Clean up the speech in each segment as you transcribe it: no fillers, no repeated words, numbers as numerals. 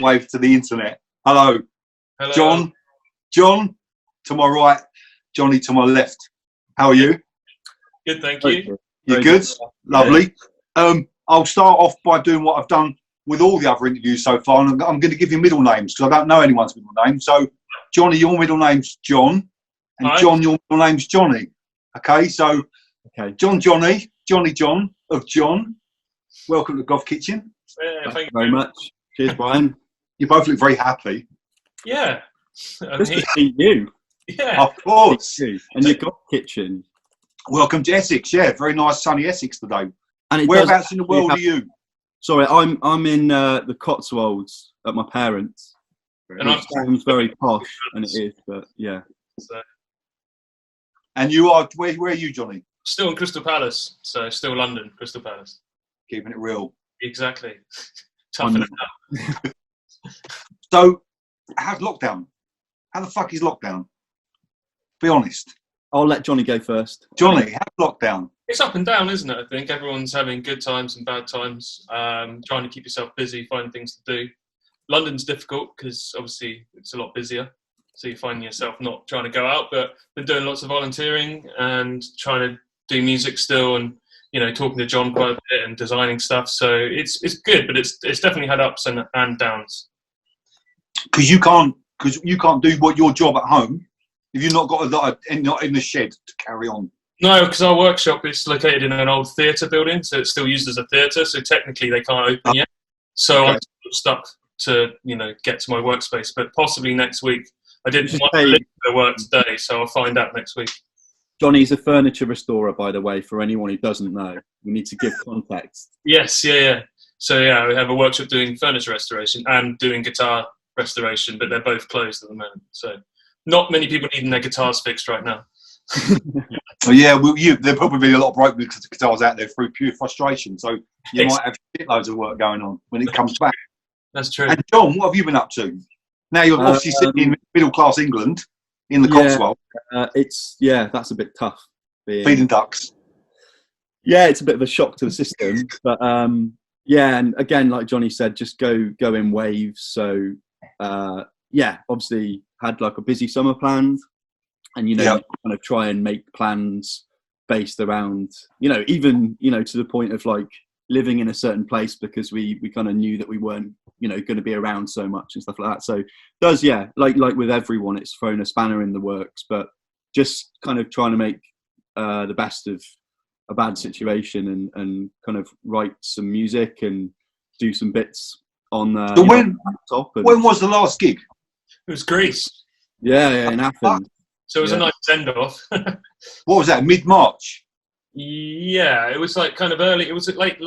wave to the internet. Hello. Hello. John to my right, Johnny to my left. How are you? Good, thank you. You good? Lovely. I'll start off by doing what I've done with all the other interviews so far, and I'm going to give you middle names because I don't know anyone's middle name. So, Johnny, your middle name's John, and John, your middle name's Johnny. Okay, so Johnny of John. Welcome to Goth Kitchen. Yeah, thank you very much. Cheers, Brian. You both look very happy. Yeah. Just to see you. Yeah. Of course. And your Goth Kitchen. Welcome to Essex. Yeah, very nice sunny Essex today. And whereabouts in the world are you? Sorry, I'm in the Cotswolds at my parents'. And it sounds very posh, and it is, but yeah. So. And you are, where are you, Johnny? Still in Crystal Palace, so still London, Crystal Palace. Keeping it real. Exactly. Toughen it out. So, how's lockdown? How the fuck is lockdown? Be honest. I'll let Johnny go first. Johnny, how's lockdown? It's up and down, isn't it? I think everyone's having good times and bad times, trying to keep yourself busy, find things to do. London's difficult because obviously it's a lot busier. So you're finding yourself not trying to go out, but been doing lots of volunteering and trying to do music still, and talking to John quite a bit and designing stuff. So it's good, but it's definitely had ups and downs. Because you can't do your job at home if you've not got not in the shed to carry on. No, because our workshop is located in an old theatre building, so it's still used as a theatre. So technically they can't open yet. So I'm stuck to get to my workspace, but possibly next week. I didn't want to leave the work today, so I'll find out next week. Johnny's a furniture restorer, by the way, for anyone who doesn't know. We need to give context. Yes, yeah. So yeah, we have a workshop doing furniture restoration and doing guitar restoration, but they're both closed at the moment. So not many people needing their guitars fixed right now. So yeah, there'll probably be a lot of broken guitars out there through pure frustration. So you might have shitloads of work going on when it comes back. That's true. And John, what have you been up to? Now you're obviously sitting in middle class England in the Cotswolds. That's a bit tough. Feeding ducks. Yeah, it's a bit of a shock to the system, but and again, like Johnny said, just go in waves. So obviously had like a busy summer planned, and kind of try and make plans based around even to the point of like living in a certain place, because we kind of knew that we weren't going to be around so much and stuff like that. So like with everyone, it's thrown a spanner in the works, but just kind of trying to make the best of a bad situation and kind of write some music and do some bits on the laptop. When was the last gig? It was Greece. Yeah, in Athens. So it was a nice send off. What was that, mid-March? Yeah, it was like kind of early. It was late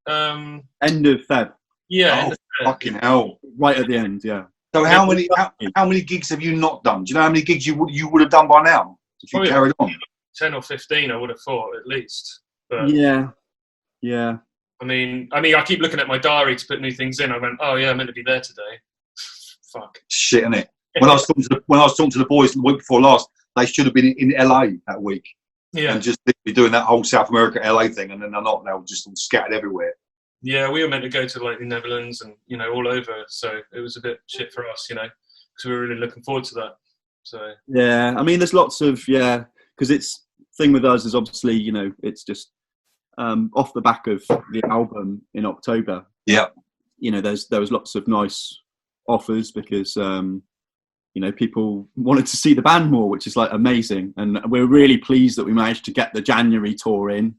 end of Feb. Yeah. Fucking hell! Right at the end, yeah. So how many gigs have you not done? Do you know how many gigs you would have done by now if you carried on? 10 or 15, I would have thought at least. But yeah. I mean, I keep looking at my diary to put new things in. I went, oh yeah, I'm meant to be there today. Fuck. Shit, innit? When I was talking to the boys the week before last, they should have been in LA that week. Yeah. And just be doing that whole South America LA thing, and then they're not. They were just all scattered everywhere. Yeah, we were meant to go to like the Netherlands and all over. So it was a bit shit for us, because we were really looking forward to that. So yeah, I mean, there's lots of because it's thing with us is obviously it's just off the back of the album in October. Yeah, there was lots of nice offers because people wanted to see the band more, which is like amazing, and we're really pleased that we managed to get the January tour in.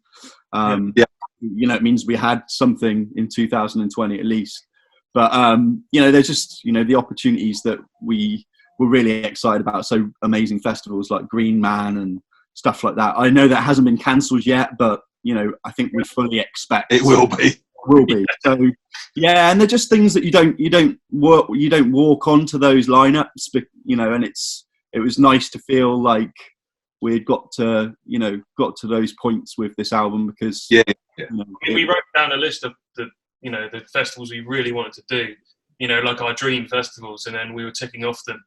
It means we had something in 2020 at least, but there's just the opportunities that we were really excited about. So amazing festivals like Green Man and stuff like that. I know that hasn't been cancelled yet, but I think we fully expect it will be. So yeah, and they're just things that you don't walk onto those lineups, and it was nice to feel like we'd got to those points with this album, because we wrote down a list of the festivals we really wanted to do, like our dream festivals, and then we were ticking off them,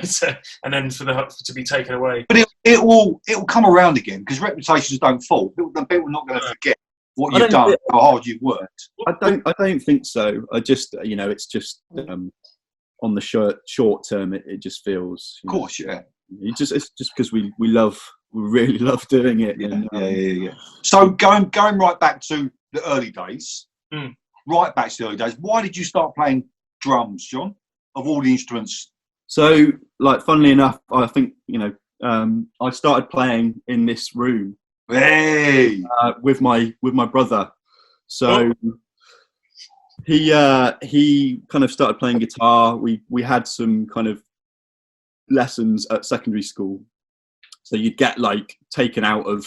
so, and then to be taken away. But it will come around again, because reputations don't fall. People are not going to forget. what I you've don't done, how hard you've worked. I don't think so. I just, it's just on the short term, it just feels. Of course, yeah. It's just because we really love doing it. Yeah, And, yeah. So going right back to the early days, why did you start playing drums, John? Of all the instruments. So, like, funnily enough, I think I started playing in this room with my brother. So he kind of started playing guitar. We had some kind of lessons at secondary school. So you'd get like taken out of,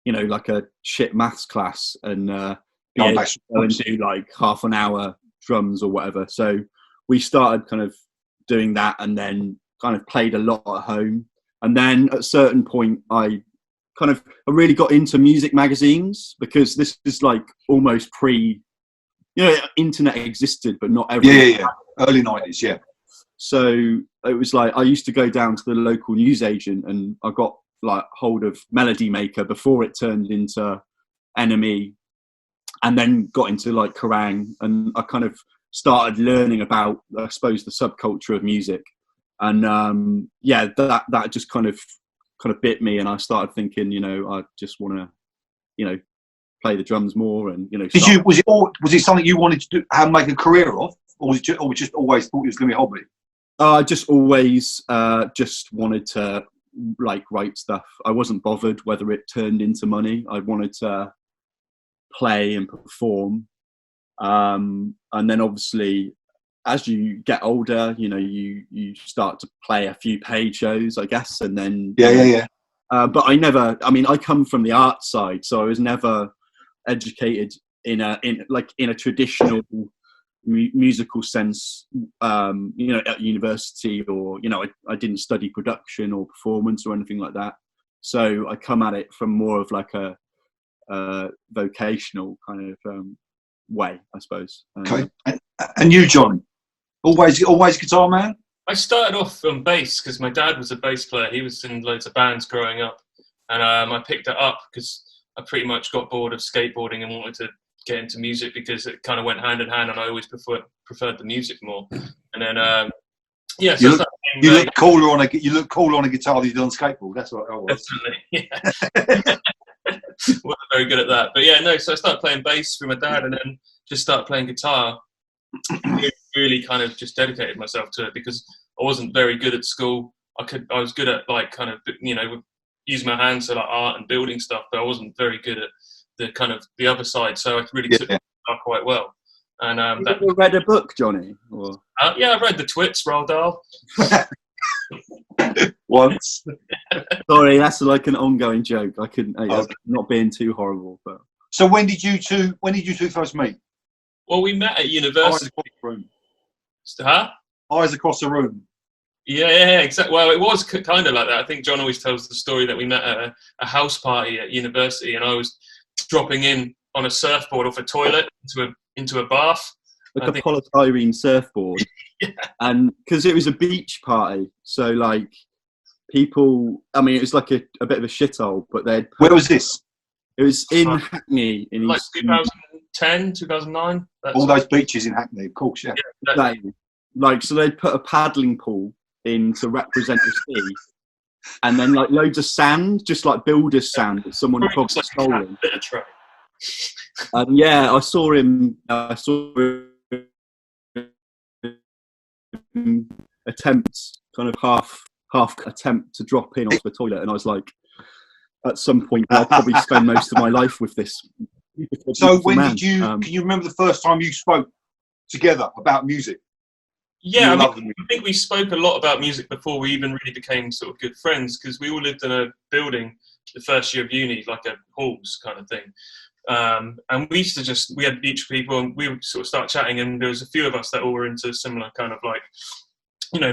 like a shit maths class and go and do like half an hour drums or whatever. So we started kind of doing that and then kind of played a lot at home. And then at a certain point, I really got into music magazines, because this is like almost internet existed, but not everyone. Yeah. Early 90s, yeah. So it was like I used to go down to the local newsagent, and I got like hold of Melody Maker before it turned into NME, and then got into like Kerrang, and I kind of started learning about, I suppose, the subculture of music. And that just kind of bit me, and I started thinking, I just want to, play the drums more, and was it something you wanted to do, make a career of, or was it just always thought it was going to be a hobby? I just always just wanted to like write stuff. I wasn't bothered whether it turned into money. I wanted to play and perform, and then obviously, as you get older, you start to play a few paid shows, I guess, and then but I come from the art side, so I was never educated in a traditional musical sense, at university, or I didn't study production or performance or anything like that. So I come at it from more of like a vocational kind of way, I suppose. Okay. And you, John? Always guitar man? I started off on bass because my dad was a bass player. He was in loads of bands growing up, and I picked it up because I pretty much got bored of skateboarding and wanted to get into music, because it kind of went hand in hand, and I always preferred the music more. And then so you look cooler on a guitar than you do on skateboard. That's what I was. Definitely, yeah. Wasn't very good at that, but yeah, no. So I started playing bass with my dad, and then just started playing guitar. Really kind of just dedicated myself to it, because I wasn't very good at school. I was good at like kind of use my hands to like art and building stuff, but I wasn't very good at the kind of the other side. So I really took it quite well. And have you read a book, Johnny? Or? Yeah, I read the Twits, Roald Dahl. Once. Sorry, that's like an ongoing joke. I couldn't. I'm not being too horrible, but. So when did you two first meet? Well, we met at university. Eyes across the room. Huh? Eyes across the room. Yeah, exactly. Well, it was kind of like that. I think John always tells the story that we met at a house party at university, and I was dropping in on a surfboard off a toilet into a bath. Like a polystyrene surfboard. Yeah. And because it was a beach party, so like people, it was like a bit of a shithole, but Where was this? It was in Hackney in like 2010, 2009. All those beaches in Hackney, of course, yeah. Exactly. Like, so they'd put a paddling pool in to represent the sea, and then like loads of sand, just like builder's sand that someone probably stolen. And I saw him. Attempt, kind of half attempt to drop in off the toilet, and I was like, at some point I'll probably spend most of my life with this. So when did you? Can you remember the first time you spoke together about music? Yeah, I think we spoke a lot about music before we even really became sort of good friends, because we all lived in a building the first year of uni, like a halls kind of thing. And we used to we had beach people, and we would sort of start chatting, and there was a few of us that all were into similar kind of like,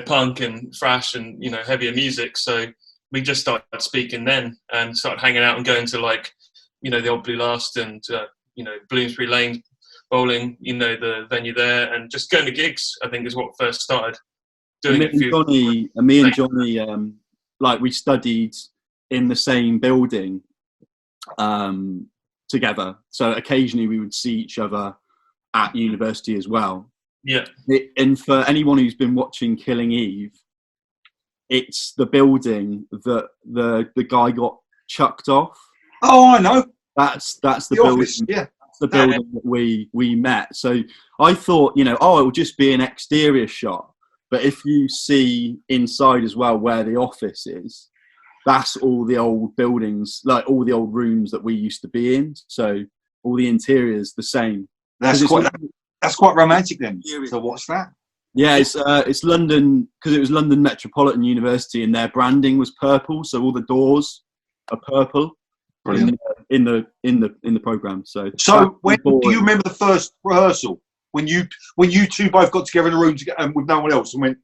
punk and thrash and, heavier music. So we just started speaking then and started hanging out and going to like, the Old Blue Last and, Bloomsbury Lane bowling, the venue there, and just going to gigs, I think, is what first started doing it. Me and Johnny, like we studied in the same building. together. So occasionally we would see each other at university as well. Yeah. And for anyone who's been watching Killing Eve, it's the building that the guy got chucked off. Oh, I know. That's the The building. office, yeah. That's the building that we met. So I thought, it will just be an exterior shot. But if you see inside as well where the office is, that's all the old buildings, like all the old rooms that we used to be in. So all the interiors the same. That's quite romantic then. So what's that? Yeah, it's London, because it was London Metropolitan University, and their branding was purple, so all the doors are purple. Brilliant. In the program. So when do you remember the first rehearsal when you two both got together in a room with no one else and went?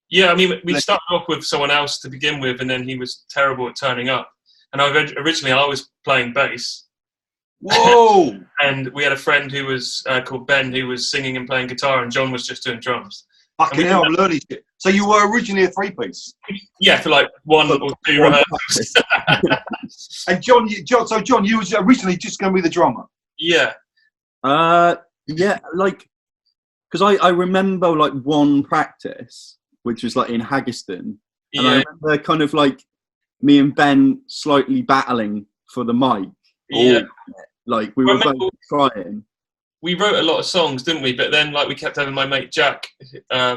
Yeah, I mean, we started off with someone else to begin with, and then he was terrible at turning up. And originally I was playing bass. Whoa! And we had a friend who was called Ben, who was singing and playing guitar, and John was just doing drums. Fucking hell, I'm learning shit. So you were originally a three-piece? Yeah, for like one or two rehearsals. And John, you was originally just going to be the drummer? Yeah. Yeah, like, because I remember like one practice, which was like in Haggiston, and I remember kind of like me and Ben slightly battling for the mic. Yeah. Like we were both trying. We wrote a lot of songs, didn't we? But then, like, we kept having my mate Jack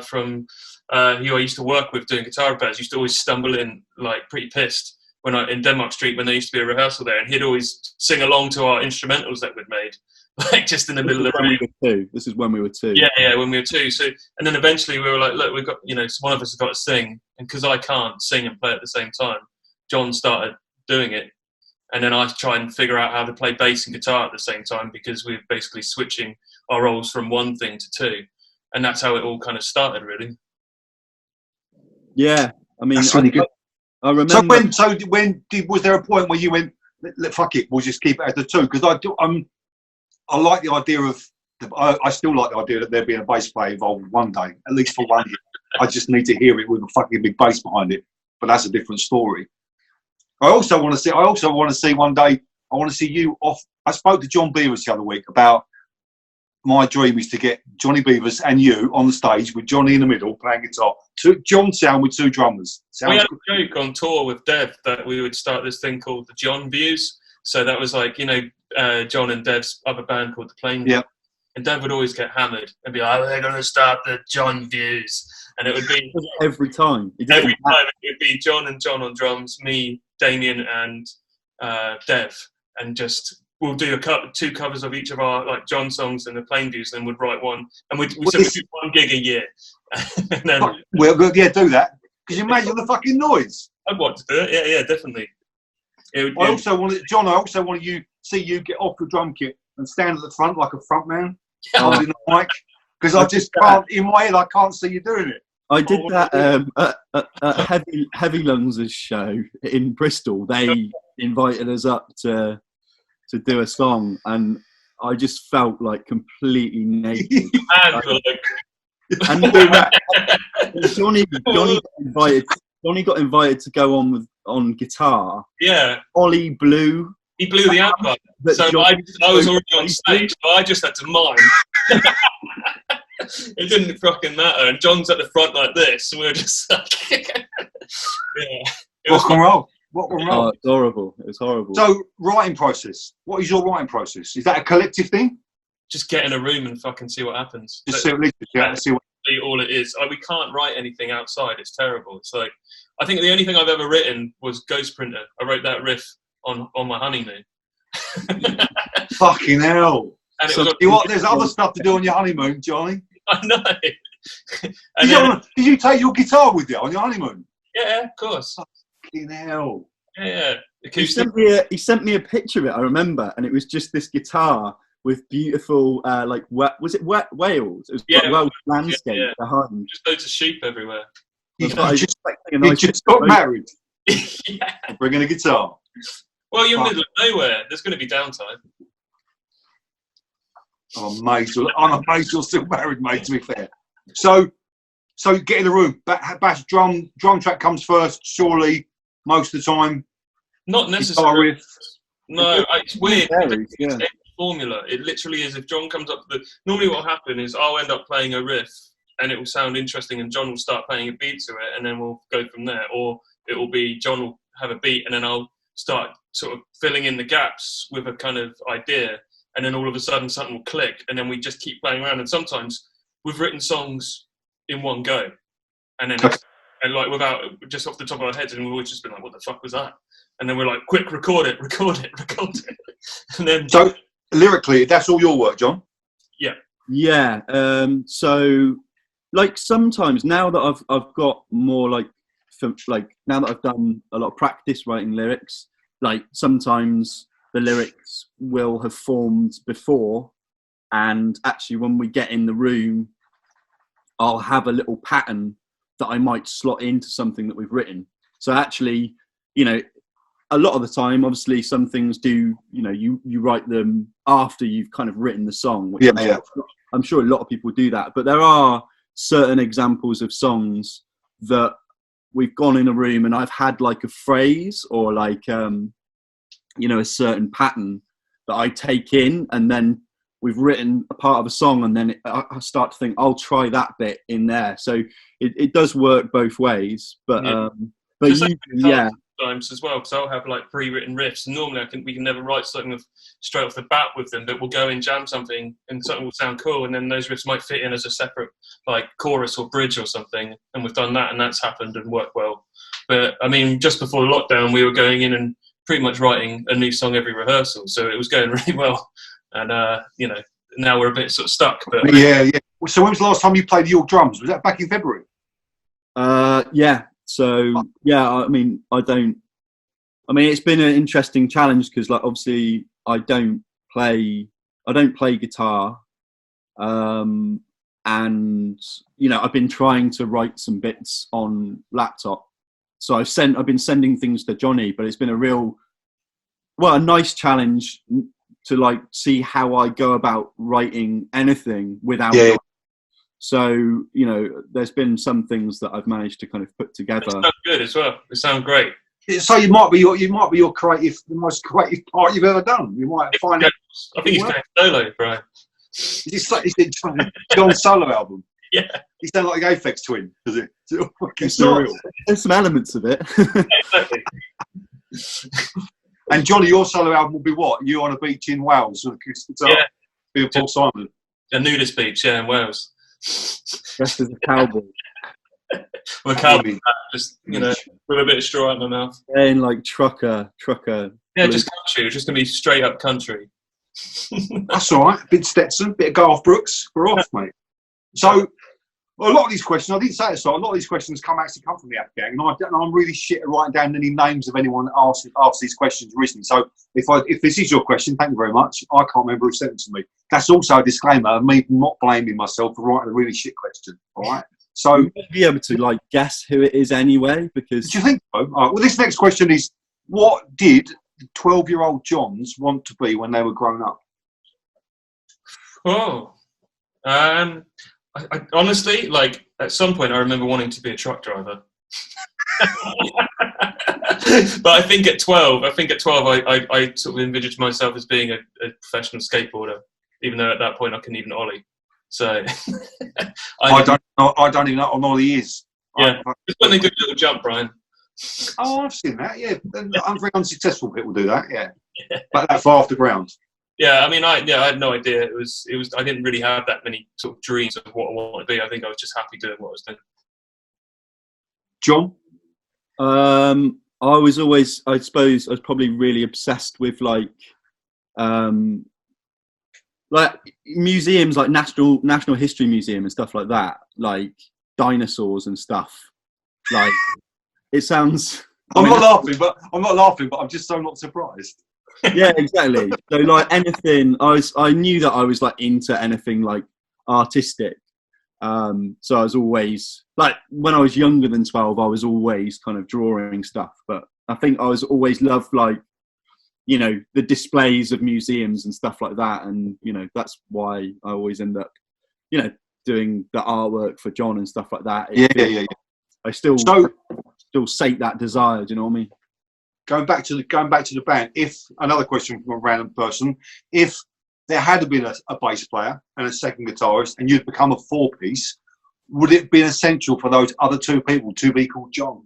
from who I used to work with doing guitar repairs. Used to always stumble in, like, pretty pissed in Denmark Street when there used to be a rehearsal there, and he'd always sing along to our instrumentals that we'd made, like just in the middle of the room. This is when we were two. Yeah, when we were two. So, and then eventually we were like, look, we've got, one of us has got to sing, and because I can't sing and play at the same time, John started doing it. And then I try and figure out how to play bass and guitar at the same time, because we're basically switching our roles from one thing to two. And that's how it all kind of started, really. Yeah. I mean, that's really good. I remember. Was there a point where you went, fuck it, we'll just keep it as the two? Because I like the idea of, I still like the idea that there being a bass player involved one day, at least for 1 year. I just need to hear it with a fucking big bass behind it. But that's a different story. I also want to see one day, I want to see you off. I spoke to John Beavers the other week about my dream is to get Johnny Beavers and you on the stage with Johnny in the middle playing guitar. John sound with two drummers. We had a joke on tour with Dev that we would start this thing called the John Views. So that was like, John and Dev's other band called the Plane. Yeah. And Dev would always get hammered and be like, they're going to start the John Views. And it would be... Every time. It would be John and John on drums, me, Damien and Dev. And just, we'll do two covers of each of our like John songs and the Plain Views, and we'd write one. And we'd do 1 gig a year. And then, do that. Because you imagine the fucking noise. I'd want to do it. Yeah, definitely. I also want to see you get off the drum kit and stand at the front like a front man, holding the mic. Because I just can't, in my head, I can't see you doing it. I did that at Heavy Lungs' show in Bristol. They invited us up to do a song, and I just felt like completely naked. And Johnny got invited to go on guitar. Yeah. Ollie blew. He blew the amp. So I was already on stage, so I just had to mime. It didn't fucking matter. And John's at the front like this, and we were just like, yeah. Rock and roll. Oh, it's horrible. It was horrible. So, writing process. What is your writing process? Is that a collective thing? Just get in a room and fucking see what happens. Just see what all it is. We can't write anything outside. It's terrible. It's like, I think the only thing I've ever written was Ghost Printer. I wrote that riff on my honeymoon. Fucking hell. And there's other stuff to do on your honeymoon, Johnny. I know. Did you take your guitar with you on your honeymoon? Yeah, of course. Fucking hell. Yeah. He sent me a picture of it, I remember, and it was just this guitar with beautiful, was it Wales? It was Welsh landscape behind. Just loads of sheep everywhere. You just got married. Yeah. Bringing a guitar. Well, you're in the middle of nowhere. There's going to be downtime. I'm amazed you're still married, mate, to be fair. So get in the room. Bass drum track comes first, surely, most of the time. Not necessarily. No, it's weird. Varies, It's yeah. a formula. It literally is. If John comes up with normally what will happen is I'll end up playing a riff and it will sound interesting, and John will start playing a beat to it, and then we'll go from there. Or it will be John will have a beat, and then I'll start sort of filling in the gaps with a kind of idea, and then all of a sudden something will click, and then we just keep playing around. And sometimes we've written songs in one go, and then it's, and like without just off the top of our heads, and we've always just been like, "What the fuck was that?" And then we're like, "Quick, record it," and then So lyrically, that's all your work, John? Yeah. So like sometimes now that I've got more like now that I've done a lot of practice writing lyrics, like sometimes the lyrics will have formed before, and actually when we get in the room, I'll have a little pattern that I might slot into something that we've written. So actually, you know, a lot of the time, obviously, some things do, you know, you write them after you've kind of written the song. Which I'm sure a lot of people do that. But there are certain examples of songs that we've gone in a room and I've had like a phrase or like, you know, a certain pattern that I take in, and then we've written a part of a song, and then I start to think, I'll try that bit in there. So it does work both ways. But yeah. Times as well, because I'll have like pre-written riffs, and normally we can never write something straight off the bat with them, but we'll go and jam something and something will sound cool, and then those riffs might fit in as a separate like chorus or bridge or something, and we've done that and that's happened and worked well. But I mean, just before lockdown we were going in and pretty much writing a new song every rehearsal, so it was going really well. And you know, now we're a bit sort of stuck. But yeah. So when was the last time you played York drums? Was that back in February? Yeah. So yeah, I mean, it's been an interesting challenge because, like, obviously, I don't play guitar, and you know, I've been trying to write some bits on laptop. So I've been sending things to Johnny, but it's been a nice challenge to like see how I go about writing anything without. Yeah. So, you know, there's been some things that I've managed to kind of put together. It sounds good as well. It sounds great. So you might be your creative, the most creative part you've ever done. You might find. I think he's going solo, Brian. It's John's solo album. Yeah. He sounds like a Aphex Twin, does it? It's surreal. There's some elements of it. Exactly. And Johnny, your solo album will be what? You on a beach in Wales with a guitar? Yeah. Paul Simon. A nudist beach, yeah, in Wales. Dressed as a cowboy. With a cowboy, just, you know, with a bit of straw in my mouth. And like trucker. Yeah, just country. It's just going to be straight up country. That's all right. Bit Stetson, bit of Garth Brooks. We're off, mate. So, a lot of these questions, I didn't say it, so a lot of these questions come from the App Gang, and I'm really shit at writing down any names of anyone that asked these questions recently. So, if this is your question, thank you very much. I can't remember who sent it to me. That's also a disclaimer of me not blaming myself for writing a really shit question. All right. So, you won't be able to like guess who it is anyway, because. Do you think so? All right, well, this next question is: what did 12-year-old Johns want to be when they were grown up? Oh, I honestly, like, at some point I remember wanting to be a truck driver. But I think at 12, I sort of envisaged myself as being a professional skateboarder, even though at that point I couldn't even ollie. So I don't even know what an ollie is. Yeah, just when they do a little jump, Brian. Oh, I've seen that. Yeah, very unsuccessful people do that. Yeah, but that's far off the ground. Yeah, I mean, I had no idea. It was. I didn't really have that many sort of dreams of what I wanted to be. I think I was just happy doing what I was doing. John? I suppose I was probably really obsessed with like museums, like National History Museum and stuff like that, like dinosaurs and stuff. Like, it sounds. I'm not laughing, but I'm just so not surprised. Yeah, exactly. So like anything, I knew that I was like into anything like artistic. So I was always like, when I was younger than 12, I was always kind of drawing stuff. But I think I was always loved like, you know, the displays of museums and stuff like that. And, you know, that's why I always end up, you know, doing the artwork for John and stuff like that. Yeah. I still sate that desire. Do you know what I mean? going back to the band. If another question from a random person, if there had been a bass player and a second guitarist, and you'd become a 4-piece, would it be essential for those other 2 people to be called John?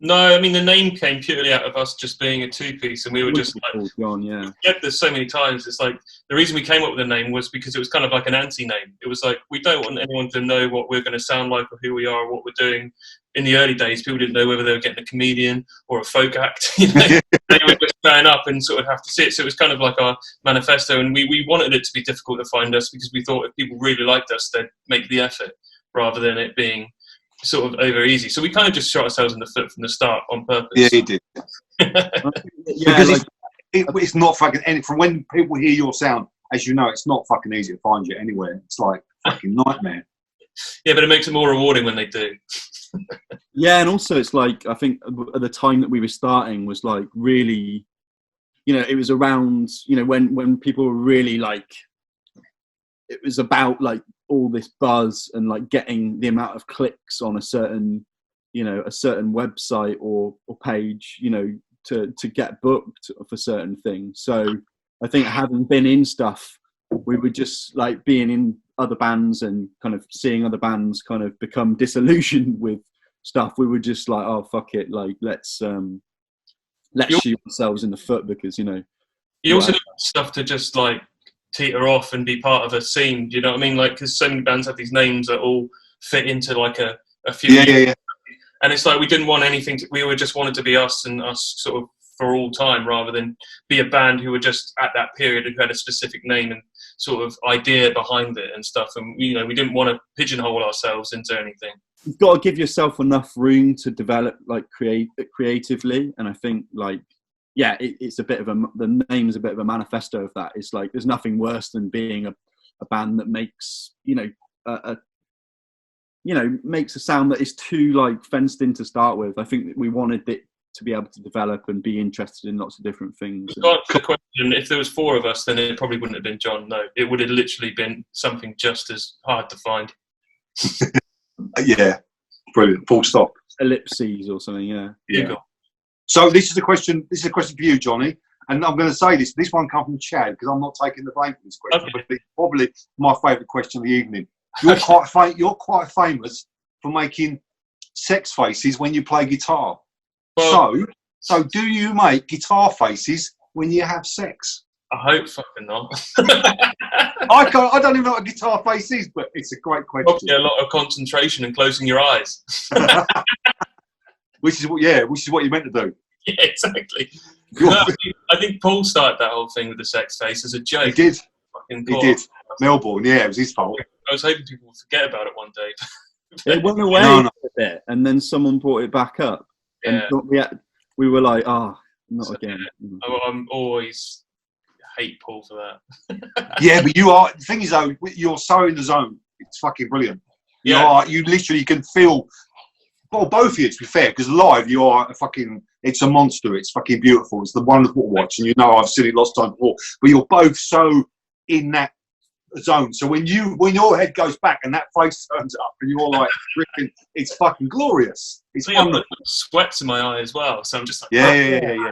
No, I mean, the name came purely out of us just being a 2-piece, and we were just like, John, yeah. There's so many times. It's like the reason we came up with the name was because it was kind of like an anti-name. It was like, we don't want anyone to know what we're going to sound like or who we are or what we're doing. In the early days, people didn't know whether they were getting a comedian or a folk act. You know? They would just turn up and sort of have to sit. So it was kind of like our manifesto, and we wanted it to be difficult to find us because we thought if people really liked us, they'd make the effort rather than it being sort of over easy. So we kind of just shot ourselves in the foot from the start on purpose. Yeah, he did. Because it's not fucking, and from when people hear your sound, as you know, it's not fucking easy to find you anywhere. It's like fucking nightmare. Yeah, but it makes it more rewarding when they do. Yeah, and also it's like, I think at the time that we were starting was like really, it was around, when people were really like, it was about like all this buzz and like getting the amount of clicks on a certain website or page, to get booked for certain things. So I think having been in stuff, we were just like being in other bands and kind of seeing other bands kind of become disillusioned with stuff. We were just like, oh fuck it, like let's shoot ourselves in the foot because you also need stuff to just like teeter off and be part of a scene. Do you know what I mean? Like, because so many bands have these names that all fit into like a few. Yeah. And it's like we didn't want anything. We were just wanted to be us and us sort of for all time, rather than be a band who were just at that period who had a specific name and sort of idea behind it and stuff. And we didn't want to pigeonhole ourselves into anything. You've got to give yourself enough room to develop, like creatively. And I think like, yeah, it's a bit of the name is a bit of a manifesto of that. It's like, there's nothing worse than being a band that makes, makes a sound that is too like fenced in to start with. I think that we wanted it to be able to develop and be interested in lots of different things. To answer the question, if there was 4 of us, then it probably wouldn't have been John. No, it would have literally been something just as hard to find. Yeah, brilliant. Full stop. Ellipses or something. Yeah. So this is a question for you, Johnny, and I'm going to say this one comes from Chad because I'm not taking the blame for this question, but it's probably my favourite question of the evening. You're quite famous for making sex faces when you play guitar. Well, so do you make guitar faces when you have sex? I hope fucking not. I don't even know what a guitar face is, but it's a great question. Probably a lot of concentration and closing your eyes. Which is what you meant to do. Yeah, exactly. No, I think Paul started that whole thing with the sex face as a joke. He did. Melbourne, yeah, it was his fault. I was hoping people would forget about it one day. It went away a bit, and then someone brought it back up. Yeah. And we were like, not again. Yeah. I'm always hate Paul for that. Yeah, but the thing is though, you're so in the zone. It's fucking brilliant. You literally can feel. Well, both of you, to be fair, because live you are it's a monster. It's fucking beautiful. It's the wonderful to watch, and I've seen it lots of times before. But you're both so in that zone. So when your head goes back and that face turns up, and you're like, it's fucking glorious. It's wonderful. I've got sweats in my eye as well, so I'm just like, yeah.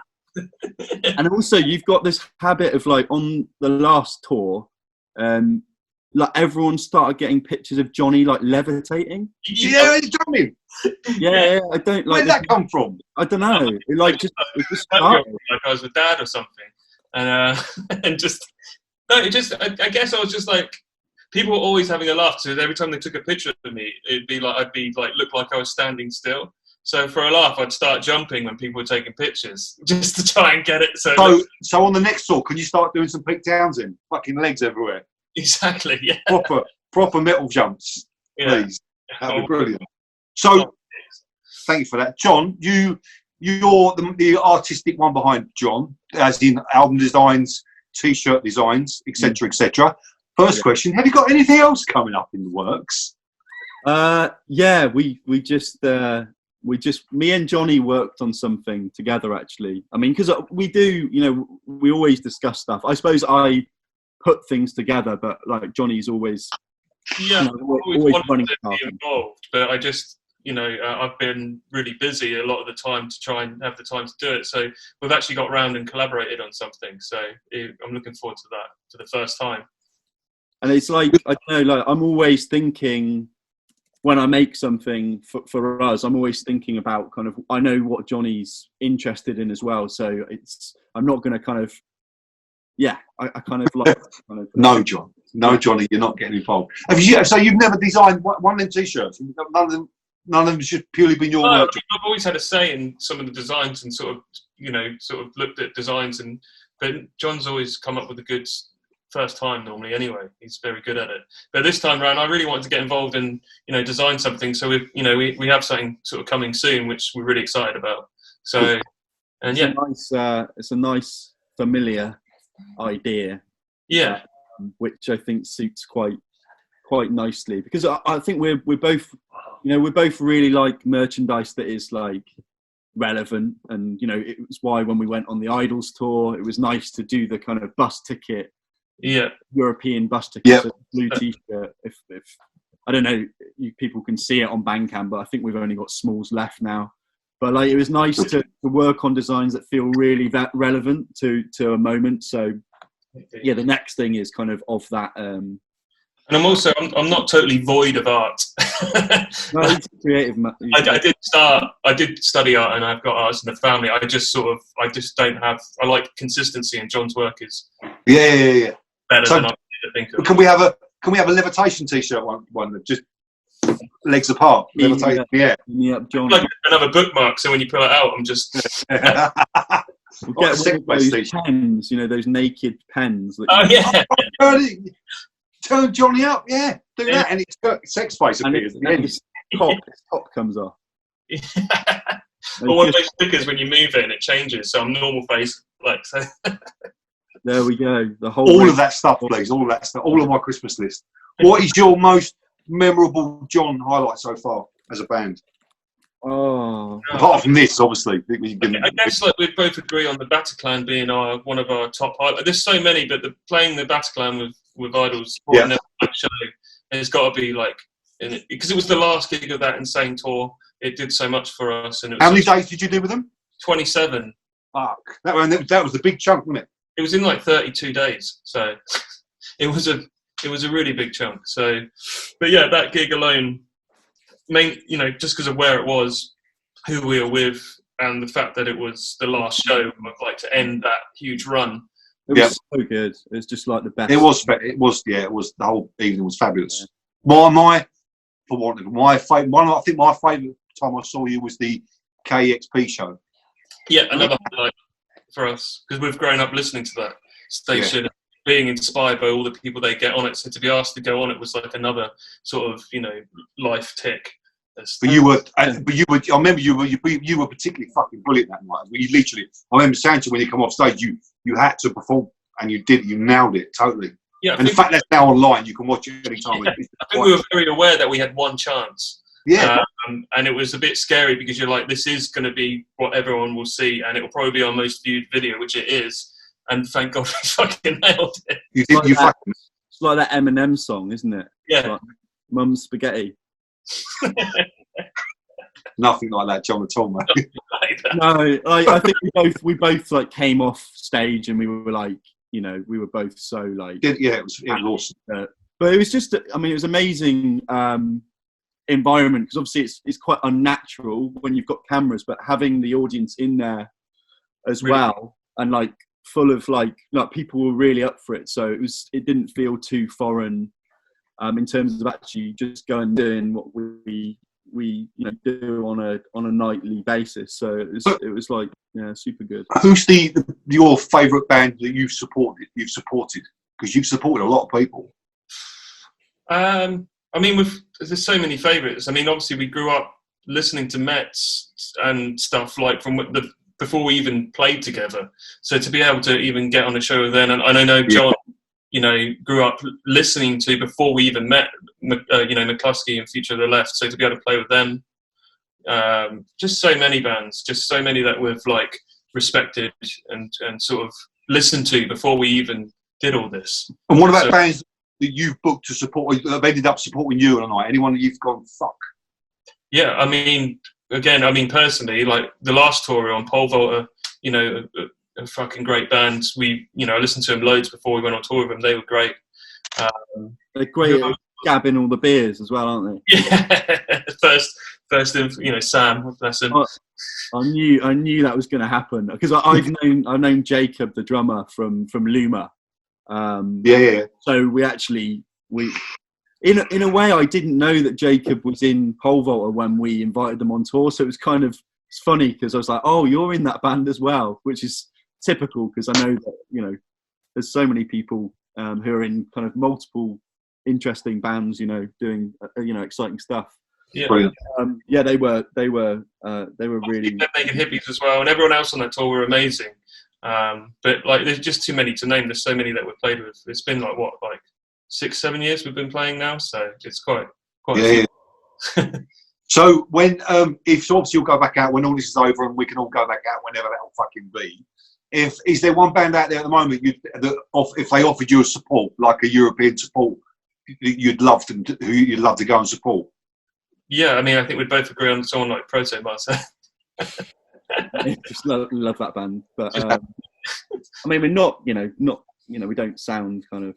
And also, you've got this habit of like on the last tour, like everyone started getting pictures of Johnny like levitating. Yeah, Johnny. Yeah, I don't like. Where'd that come from? I don't know. It just like I was with Dad or something, and I guess I was just like, people were always having a laugh. So every time they took a picture of me, I'd be like look like I was standing still. So for a laugh, I'd start jumping when people were taking pictures, just to try and get it. So on the next tour, can you start doing some Pete Townsend, fucking legs everywhere? Exactly, yeah. Proper metal jumps, please. That'd be brilliant. So, thank you for that, John. You're the artistic one behind John, as in album designs, T-shirt designs, etc., etc. First question: have you got anything else coming up in the works? Yeah, we just me and Johnny worked on something together actually. I mean, because we do, we always discuss stuff. I suppose I put things together, but like Johnny's always always running to be involved. But I just I've been really busy a lot of the time to try and have the time to do it. So we've actually got round and collaborated on something. So I'm looking forward to that for the first time. And it's like, I don't know, like I'm always thinking when I make something for us, I'm always thinking about kind of, I know what Johnny's interested in as well. So I'm not going to kind of, I kind of like. No, John. No, Johnny, you're not getting involved. So you've never designed one of them T-shirts? None of them should purely been your work? I've always had a say in some of the designs and sort of looked at designs, but John's always come up with a good first time normally anyway. He's very good at it. But this time round, I really wanted to get involved and, design something. So we have something sort of coming soon, which we're really excited about. So, and yeah. It's a nice familiar idea. Yeah. Which I think suits quite nicely, because I think we're both really like merchandise that is like relevant, and it was why when we went on the Idols tour, it was nice to do the kind of bus ticket, European bus ticket, blue T-shirt. If I don't know, people can see it on Bandcamp, but I think we've only got smalls left now. But like, it was nice to work on designs that feel really relevant to a moment. So yeah, the next thing is kind of that. And I'm not totally void of art. No, it's creative. I did study art, and I've got arts in the family. I just don't have. I like consistency, and John's work is better than I think of. Can we have a levitation T-shirt one that just legs apart? Levitation, yeah, John. Like another bookmark, so when you pull it out, I'm just. We'll get one of those pens, those naked pens. Turn Johnny up, do that, and it's got sex face appears. And his top comes off. Or one of those stickers when you move it and it changes, so I'm normal face, like so. There we go. All of that stuff, please. All of that stuff. All of my Christmas list. What is your most memorable John highlight so far as a band? Apart from this, obviously. I guess like we both agree on the Bataclan being one of our top highlights. There's so many, but playing the Bataclan with Idols show has got to be like, because it was the last gig of that insane tour. It did so much for us. And how many days did you do with them? 27. Fuck. That was the big chunk, wasn't it? It was in like 32 days. So it was a really big chunk. So, but yeah, that gig alone, just because of where it was, who we were with, and the fact that it was the last show, like to end that huge run. It was so good. It was just like the best. It was. The whole evening was fabulous. My favourite time I saw you was the KEXP show. Yeah, another highlight for us, because we've grown up listening to that station, being inspired by all the people they get on it. So to be asked to go on it was like another sort of life tick. I remember you were particularly fucking brilliant that night. I remember saying to you when you come off stage, you had to perform, and you did. You nailed it totally. Yeah, and the fact that's now online, you can watch it any time. I think we were very aware that we had one chance. Yeah. And it was a bit scary, because you're like, this is going to be what everyone will see, and it will probably be our most viewed video, which it is. And thank God we fucking nailed it. It's like that Eminem song, isn't it? Yeah. Like, Mum's Spaghetti. Nothing like that, John, at all, mate. No, I think we both like came off stage, and we were like, we were both so like. It was awesome. But it was just, it was amazing environment, because obviously it's quite unnatural when you've got cameras, but having the audience in there as well, and like full of like people were really up for it, so it didn't feel too foreign in terms of actually just going and doing what we do on a nightly basis. So it was like super good. Who's your favourite band that you've supported? Because you've supported a lot of people. There's so many favourites. Obviously we grew up listening to Mets and stuff like from before we even played together. So to be able to even get on a show then, and I know John, grew up listening to before we even met, McCluskey and Future of the Left. So to be able to play with them, just so many bands, just so many that we've like respected and sort of listened to before we even did all this. And what about bands that you've booked to support, that have ended up supporting you on a night? Anyone that you've gone, fuck? Yeah, I mean, again, I mean, personally, like the last tour we were on, Pole Vaulter, you know, a fucking great band. We, you know, I listened to them loads before we went on tour with them. They were great. They're great at gabbing all the beers as well, aren't they? Yeah, first, you know, Sam, bless him. I knew that was going to happen because I've known Jacob, the drummer from Luma. So we in a way I didn't know that Jacob was in Pole Vaulter when we invited them on tour. So it was kind of, it's funny because I was like, oh, you're in that band as well, which is typical because I know that, you know, there's so many people who are in kind of multiple interesting bands, you know, doing you know, exciting stuff. Yeah, yeah, they were really. They're making hippies as well, and everyone else on that tour were amazing. But like, there's just too many to name. There's so many that we've played with. It's been like 6-7 years we've been playing now, so it's quite. Yeah. So when if obviously you'll go back out when all this is over, and we can all go back out whenever that'll fucking be. Is there one band out there at the moment if they offered you a support, like a European support, you'd love to go and support? Yeah, I mean, I think we'd both agree on someone like Proto Master. Just love that band, but I mean, we're not, we don't sound kind of.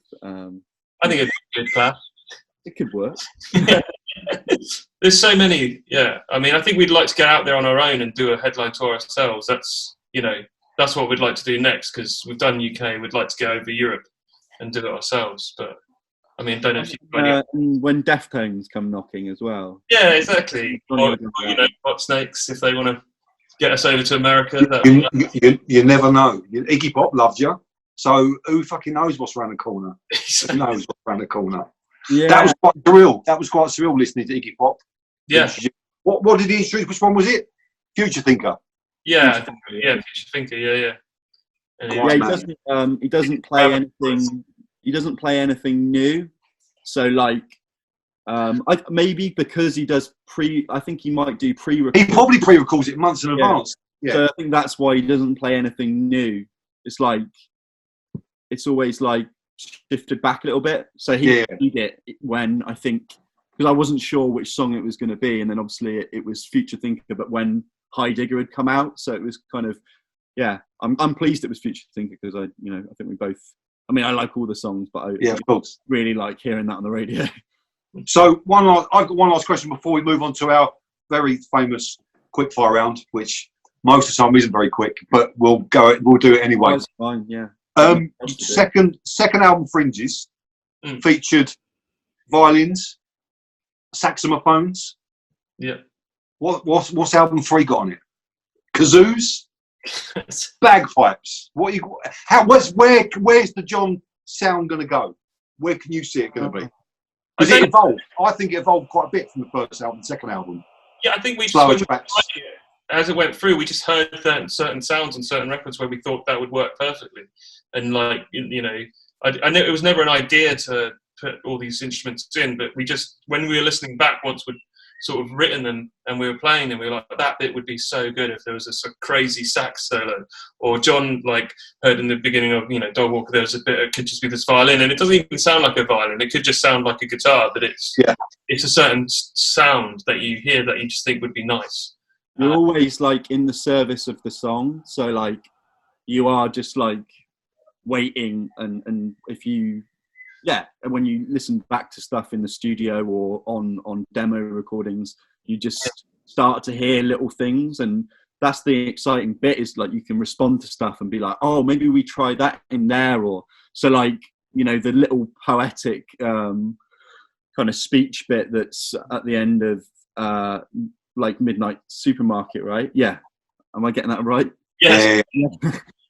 I think it'd be a good class. It could work. There's so many. Yeah, I mean, I think we'd like to get out there on our own and do a headline tour ourselves. That's what we'd like to do next, because we've done UK. We'd like to go over Europe and do it ourselves, but. I mean, don't know if you've when Deftones come knocking as well. Yeah, exactly. Or Hot Snakes, if they want to get us over to America. You never know. Iggy Pop loved you, so who fucking knows what's around the corner? Who knows what's around the corner? Yeah, that was quite surreal. That was quite surreal listening to Iggy Pop. Yeah. What did he introduce? Which one was it? Future Thinker. Yeah, Future Thinker. Yeah. He doesn't play anything. He doesn't play anything new, so maybe because he does I think he might do pre-record. He probably pre-records it months in advance. Yeah. So I think that's why he doesn't play anything new. It's always shifted back a little bit. So he did it when I think, because I wasn't sure which song it was going to be, and then obviously it was Future Thinker, but when High Digger had come out, so it was kind of I'm pleased it was Future Thinker because I think we both. I mean, I like all the songs, but I really like hearing that on the radio. So I've got one last question before we move on to our very famous quickfire round, which most of the time isn't very quick, but we'll do it anyway. That's fine, yeah. Second album, Fringes, featured violins, saxophones. Yeah. What's album 3 got on it? Kazoos. Bagpipes. Where's the John sound going to go? Where can you see it going to be? Because it evolved. I think it evolved quite a bit from the first album, second album. Yeah, I think as it went through, we just heard certain sounds on certain records where we thought that would work perfectly. And I know it was never an idea to put all these instruments in, but when we were listening back once we'd sort of written them and we were playing them, we were like, that bit would be so good if there was a sort of crazy sax solo. Or John heard in the beginning of Dog Walker, there was a bit, it could just be this violin, and it doesn't even sound like a violin, it could just sound like a guitar, but it's a certain sound that you hear that you just think would be nice. You're always in the service of the song, so you are just waiting, and if you and when you listen back to stuff in the studio or on demo recordings, you just start to hear little things, and that's the exciting bit, is you can respond to stuff and be like, oh, maybe we try that in there, or so the little poetic kind of speech bit that's at the end of Midnight Supermarket, right? Yeah, am I getting that right? Yes.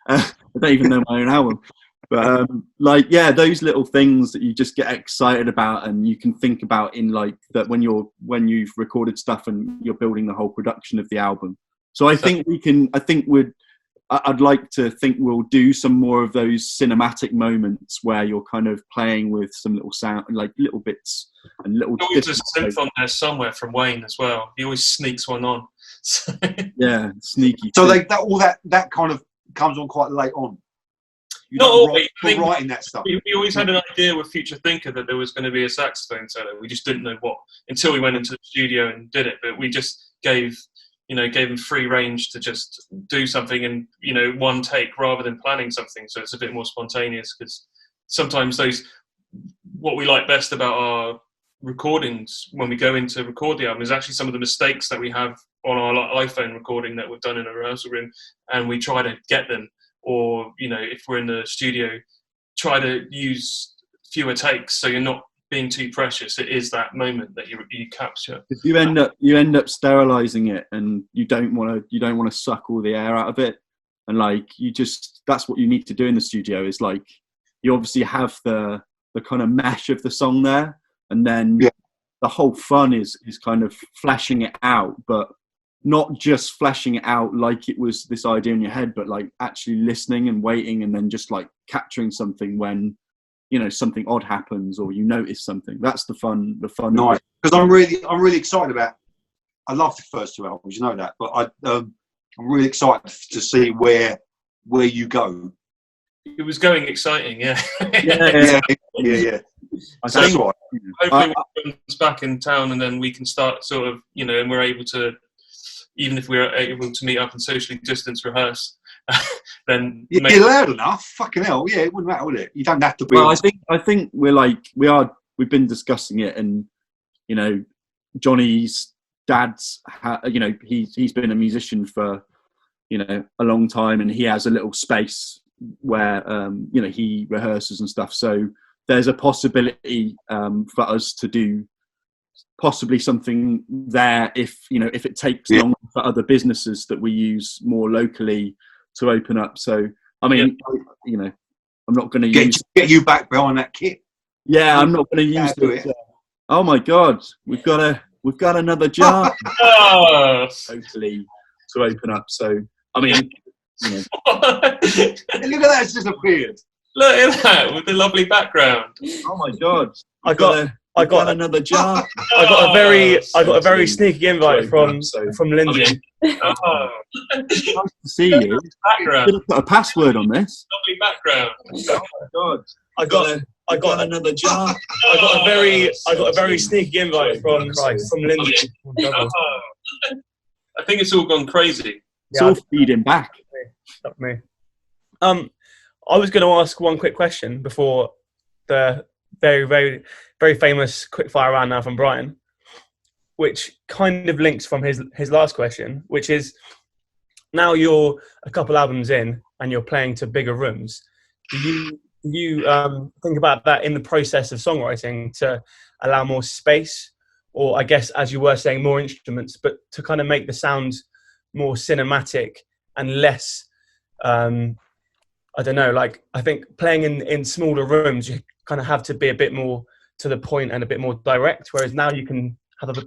I don't even know my own album. But those little things that you just get excited about, and you can think about in that when you've recorded stuff and you're building the whole production of the album. So I'd like to think we'll do some more of those cinematic moments where you're kind of playing with some little sound, little bits and little. There's always a synth on there somewhere from Wayne as well. He always sneaks one on. Yeah, sneaky. So all that kind of comes on quite late on. You Not don't always. write, for writing that stuff. We always had an idea with Future Thinker that there was going to be a saxophone solo. We just didn't know what until we went into the studio and did it. But we just gave him free range to just do something in, one take rather than planning something. So it's a bit more spontaneous, because sometimes what we like best about our recordings when we go in to record the album is actually some of the mistakes that we have on our iPhone recording that we've done in a rehearsal room, and we try to get them. Or, if we're in the studio, try to use fewer takes so you're not being too precious. It is that moment that you capture. If you end up sterilizing it, and you don't want to suck all the air out of it, and that's what you need to do in the studio. Is you obviously have the kind of mesh of the song there, and then the whole fun is kind of fleshing it out, but not just fleshing it out like it was this idea in your head, but actually listening and waiting, and then just capturing something when something odd happens or you notice something. That's the fun. Nice, because I'm really excited about. I love the first two albums, that, but I'm really excited to see where you go. It was going exciting, yeah. Yeah. So That's right. hopefully when it's back in town, and then we can start sort of, and we're able to, even if we're able to meet up and socially distance rehearse, then you're loud enough. Fucking hell, yeah, it wouldn't matter, would it? You don't have to be. Well, I think we've been discussing it, and Johnny's dad's, he's been a musician for a long time, and he has a little space where he rehearses and stuff. So there's a possibility for us to do possibly something there if it takes long for other businesses that we use more locally to open up. So I mean, I'm not going to get you back behind that kit. Yeah, I'm not going to use it. Oh my God, we've got another jar totally to open up. So I mean, look at that, it's disappeared. Look at that with the lovely background. Oh my God, I got another jar. I got a very sneaky invite from Lindsay. Oh, Nice to see you. background. Should have put a password on this. Lovely background. Oh my God, I got another jar. I got a very sneaky invite from Lindsay. Oh. I think it's all gone crazy. It's all feeding back. Not me. I was going to ask one quick question before the very, very, very famous quickfire round now from Brian, which kind of links from his last question, which is, now you're a couple albums in and you're playing to bigger rooms. Do you think about that in the process of songwriting to allow more space, or I guess, as you were saying, more instruments, but to kind of make the sound more cinematic and less, I don't know, I think playing in smaller rooms, you kind of have to be a bit more to the point and a bit more direct, whereas now you can have a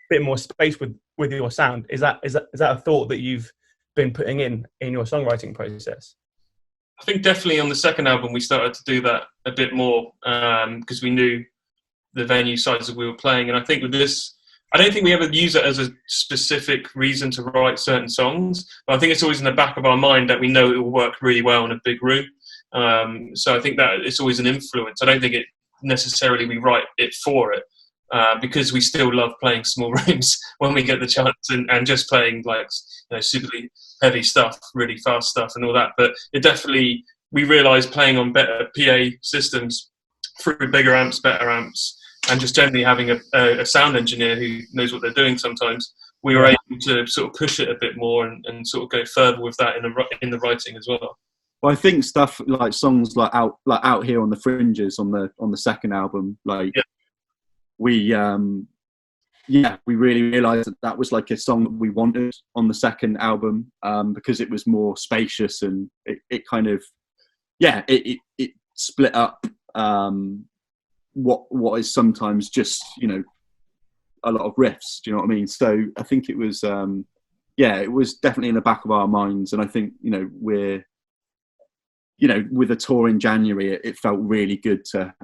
bit more space with your sound. Is that a thought that you've been putting in your songwriting process? I think definitely on the second album we started to do that a bit more, because we knew the venue sizes we were playing. And I think with this, I don't think we ever use it as a specific reason to write certain songs, but I think it's always in the back of our mind that we know it will work really well in a big room. So I think that it's always an influence. I don't think it necessarily we write it for it, because we still love playing small rooms when we get the chance, and just playing super heavy stuff, really fast stuff and all that. But it definitely, we realised playing on better PA systems through bigger amps, better amps, and just generally having a sound engineer who knows what they're doing sometimes, we were able to sort of push it a bit more and sort of go further with that in the writing as well. Well, I think stuff like songs like out here on the fringes on the second album, we really realised that was like a song that we wanted on the second album, because it was more spacious, and it kind of it split up what is sometimes just a lot of riffs. Do you know what I mean? So I think it was it was definitely in the back of our minds, and I think we're with a tour in January, it felt really good to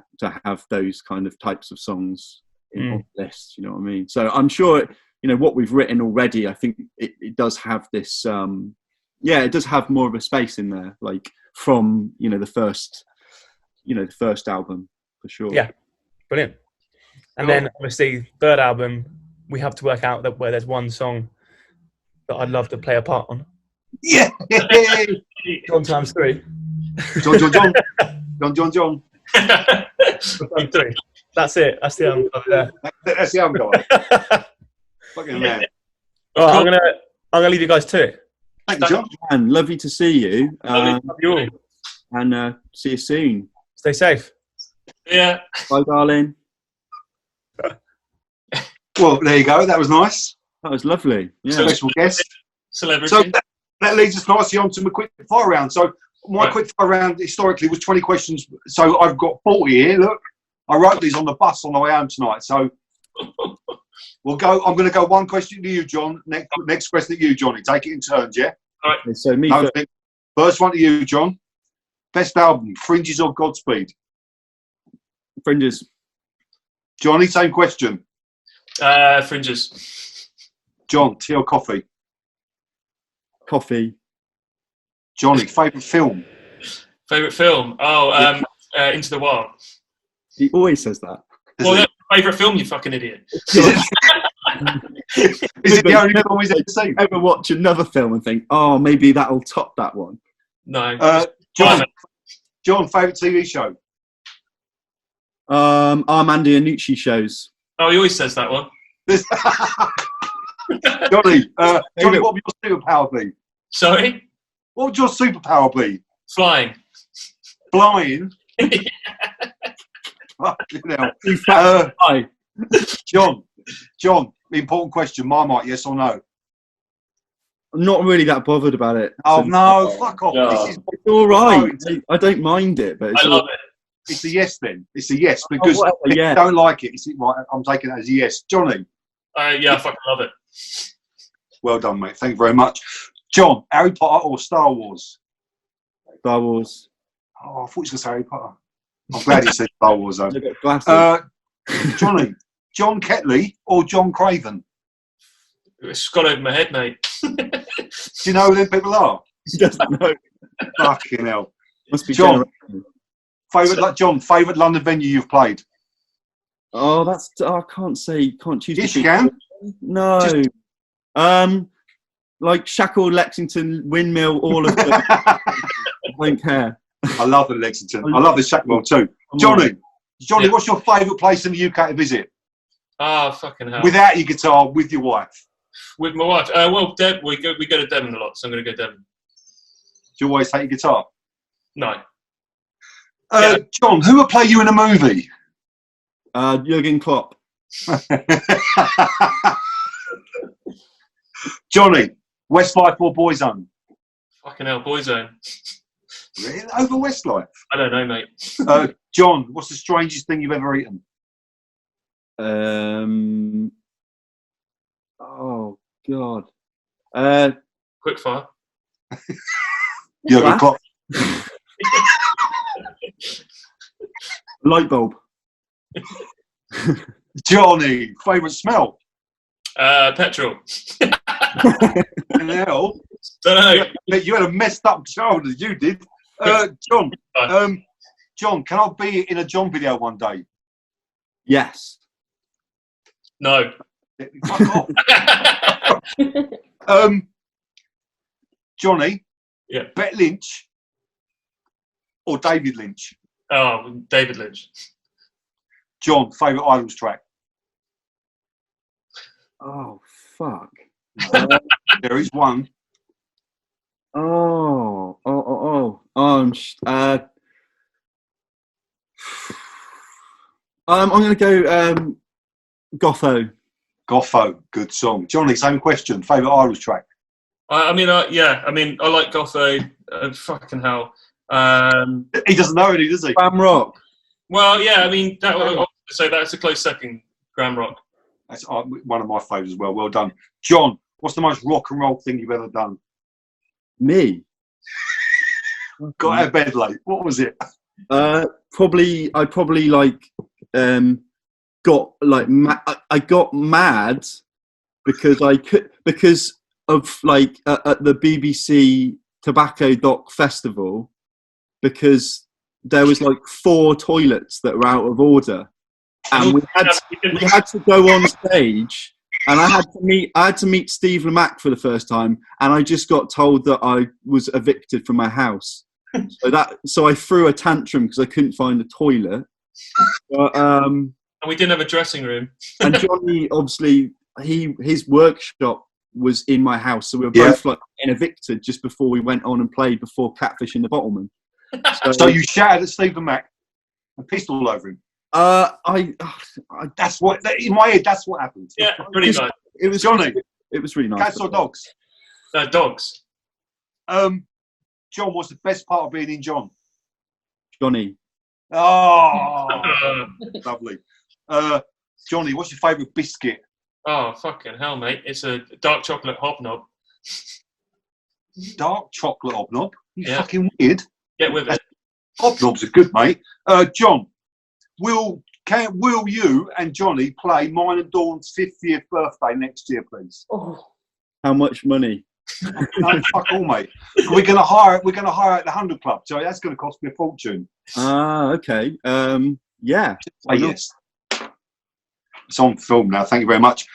have those kind of types of songs on the list. You know what I mean? So I'm sure what we've written already, I think it does have this yeah, it does have more of a space in there, like from the first album for sure. Yeah, brilliant. And then obviously third album, we have to work out that where there's one song that I'd love to play a part on. Yeah. John times 3. John. John. Times 3. That's it. That's the album there. That's the album guy. Fucking man. All right, I'm gonna leave you guys to it. Thank you, John. Man, lovely to see you. Love you all. And see you soon. Stay safe. Yeah. Bye, darling. Well, there you go. That was nice. That was lovely. Yeah. Special guest. Celebrity. So that leads us nicely on to my quick fire round. So my quick fire round historically was 20 questions. So I've got 40 here. Look, I wrote these on the bus on the way home tonight. So we'll go. I'm going to go one question to you, John. Next question to you, Johnny. Take it in turns, yeah? All right. So me No, first one to you, John. Best album, Fringes or Godspeed? Fringes. Johnny, same question. Fringes. John, tea or coffee? Coffee. Johnny, favourite film? Favourite film? Into the Wild. He always says that. Well, yeah, favourite film, you fucking idiot. Is it the only film he's ever seen? Ever watch another film and think, oh, maybe that'll top that one? No. John, favourite TV show? Armando Iannucci shows. Oh, he always says that one. Johnny, what would your superpower be? Sorry? What would your superpower be? Flying. Flying? Fucking hell. Hi. John, the important question, Marmite, yes or no? I'm not really that bothered about it. Oh, no, fuck off. No. This is, It's all right. I don't mind it, but it's I love it. it's a yes then. It's a yes, because whatever, if yeah. you don't like it, right, I'm taking it as a yes. Johnny, Yeah, I fucking love it. well done, mate. Thank you very much. John, Harry Potter or Star Wars? Star Wars. Oh, I thought you were going to say Harry Potter. I'm glad you said Star Wars, though. I've got glasses. Johnny, John Ketley or John Craven? It's gone over my head, mate. Do you know who them people are? He doesn't know. Fucking hell. Must be John. generational. Favourite London venue you've played? Oh, that's. I can't say. Can't choose. Yes, you can. No. Like Shackle, Lexington, Windmill, all of them. I don't care. I love the Lexington. I love the Shackmore too. Johnny, Yeah. what's your favourite place in the UK to visit? Ah, fucking hell. Without your guitar, with your wife? With my wife. Well, we go to Devon a lot, so I'm going to go Devon. Do you always take your guitar? No. John, who would play you in a movie? Jurgen Klopp. Johnny, Westlife or Boyzone? Fucking hell, Boyzone. Really? Over Westlife? I don't know, mate. John, what's the strangest thing you've ever eaten? Oh God. Quickfire. Jurgen Klopp. Light bulb. Johnny, favourite smell? Petrol. Fucking hell. Don't know. You had a messed up childhood, you did. John, can I be in a John video one day? Yes. No. Fuck off. Johnny, Yeah. Bet Lynch or David Lynch? Oh, David Lynch. John, favourite Idols track? Oh fuck. There is one. I'm going to go Gotho. Gotho, good song. Johnny, same question. Favourite Idols track? I like Gotho. Fucking hell. He doesn't know any, does he? Glam Rock. Well, yeah, I mean, that's a close second, Glam Rock. That's one of my favourites as well. Well done. John, what's the most rock and roll thing you've ever done? Me. Got out of bed late. What was it? I probably like got like I got mad because of like at the BBC Tobacco Dock Festival because there was like 4 toilets that were out of order, and we had to go on stage, and I had to meet Steve Lamacq for the first time, and I just got told that I was evicted from my house. So I threw a tantrum because I couldn't find a toilet. But, and we didn't have a dressing room. and Johnny, obviously, his workshop was in my house, so we were both like evicted just before we went on and played before Catfish in the Bottlemen. So you shouted at Stephen Mack and pissed all over him. That's what in my head. That's what happened. Yeah, pretty much. It was Johnny. It was really nice. Cats or dogs? Dogs. John, what's the best part of being in John? Johnny. Oh, lovely. Johnny, what's your favourite biscuit? Oh, fucking hell, mate. It's a dark chocolate hobnob. Dark chocolate hobnob? You Yeah. fucking weird. Get with it. Hobnobs are good, mate. John, will you and Johnny play mine and Dawn's 50th birthday next year, please? Oh. How much money? No, fuck all, mate. We're gonna hire at the 100 Club, so that's gonna cost me a fortune. Okay. Yeah. Yes. It's on film now. Thank you very much.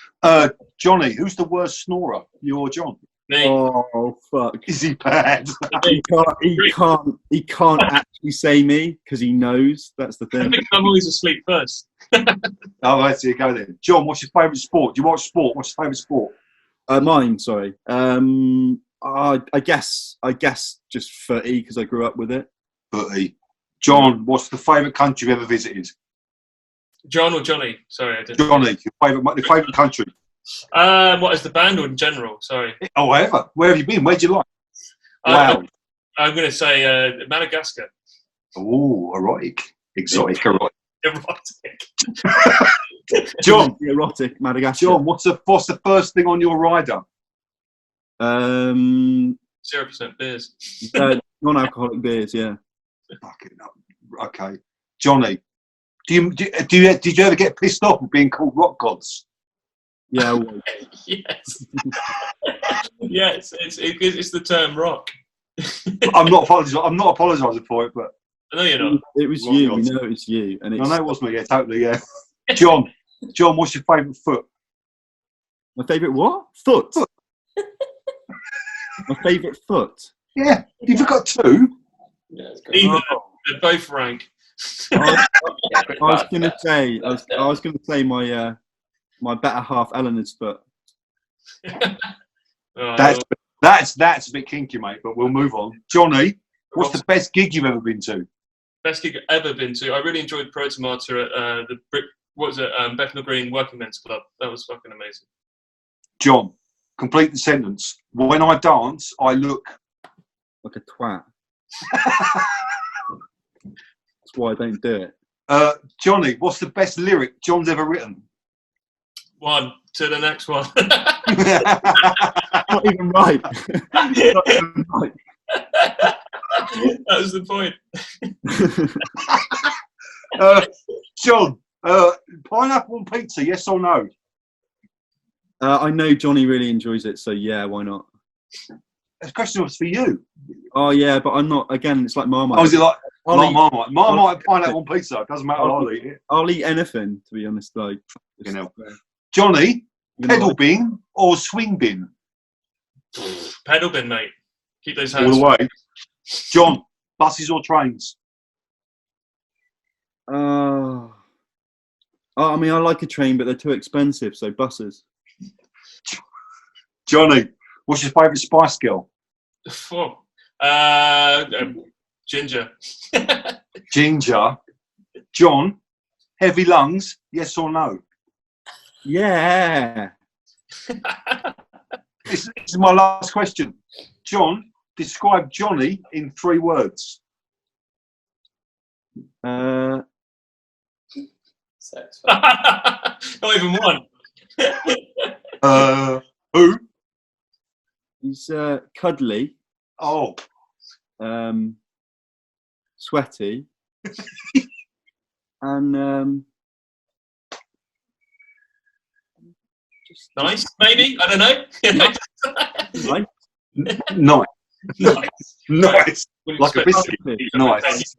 Johnny, who's the worst snorer? You or John? Me. Oh fuck! Is he bad? He can't actually say me because he knows. That's the I thing. think I'm always asleep first. Oh, let's see you go then. John, what's your favourite sport? Do you watch sport? What's your favourite sport? Mine, sorry. I guess just footy because I grew up with it. Footy. John, what's the favourite country you've ever visited? John or Johnny? Sorry, I didn't. Johnny, your favourite country? What is the band or in general? Sorry. Oh, wherever. Where have you been? Where'd you like? Wow. I'm going to say Madagascar. Oh, erotic. Exotic, erotic. Erotic. John, Erotic Madagascar. John, what's the first thing on your rider? 0% beers. Non-alcoholic beers. Yeah. Fucking up. Okay. Johnny, did you ever get pissed off with being called rock gods? Yeah. Well. Yes. Yes. It's the term rock. I'm not apologising for it, but I know you're not. It was rock you. gods. We know it's you. And I it's know it was me. Yeah, totally. Yeah. John, what's your favourite foot? my favourite what? Foot. My favourite foot. Yeah, you've got 2. Yeah, it's good. Either. They're both rank. I was gonna say my my better half Eleanor's foot. That's a bit kinky, mate. But we'll move on. Johnny, what's the best gig you've ever been to? Best gig I've ever been to. I really enjoyed Pro Tomato at Bethnal Green Working Men's Club. That was fucking amazing. John, complete the sentence. When I dance, I look Like a twat. That's why I don't do it. Johnny, what's the best lyric John's ever written? One to the next one. Not even right. Not even right. That was the point. John, pineapple on pizza, yes or no? I know Johnny really enjoys it, so yeah, why not? The question was for you. Oh yeah, but I'm not. Again, it's like Marmite. Oh, is it like Marmite? I'll Marmite and pineapple on pizza. It doesn't matter. I'll eat it. I'll eat anything, to be honest. Like, You know. Johnny, pedal bin or swing bin? Pedal bin, mate. Keep those All hands. the way. John, buses or trains? I mean, I like a train, but they're too expensive, so buses. Johnny, what's your favourite Spice Girl? Oh. Ginger. Ginger. John, heavy lungs, yes or no? Yeah. This is my last question. John, describe Johnny in 3 words. Sex. Not even one. Who? He's cuddly, Oh, sweaty, and Nice, maybe. I don't know. Right? Nice. Nice. Nice. Wouldn't Like a expect biscuit. that. Nice.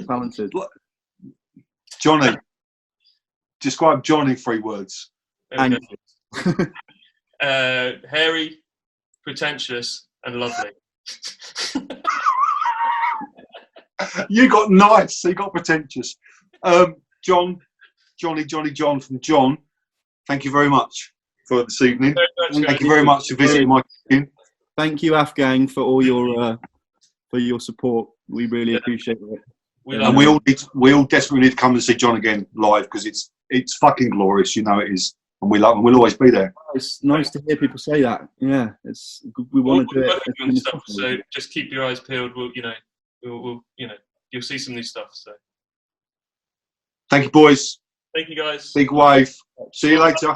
Talented. Johnny. Describe John in 3 words. Okay. And Hairy, pretentious, and lovely. You got nice. You got pretentious. John from John. Thank you very much for this evening. Thank you very much for visiting my kitchen. thank you, Afghan, for all your support. We really appreciate it. And we all desperately need to come and see John again live because it's fucking glorious. You know it is, and we love him. We'll always be there. It's nice to hear people say that. Yeah, we want to do it. And stuff, so just keep your eyes peeled. We'll you'll see some new stuff. So Thank you, boys. thank you guys. Big wave. See you later.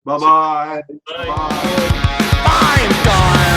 Bye-bye. Bye. Bye. I'm gone.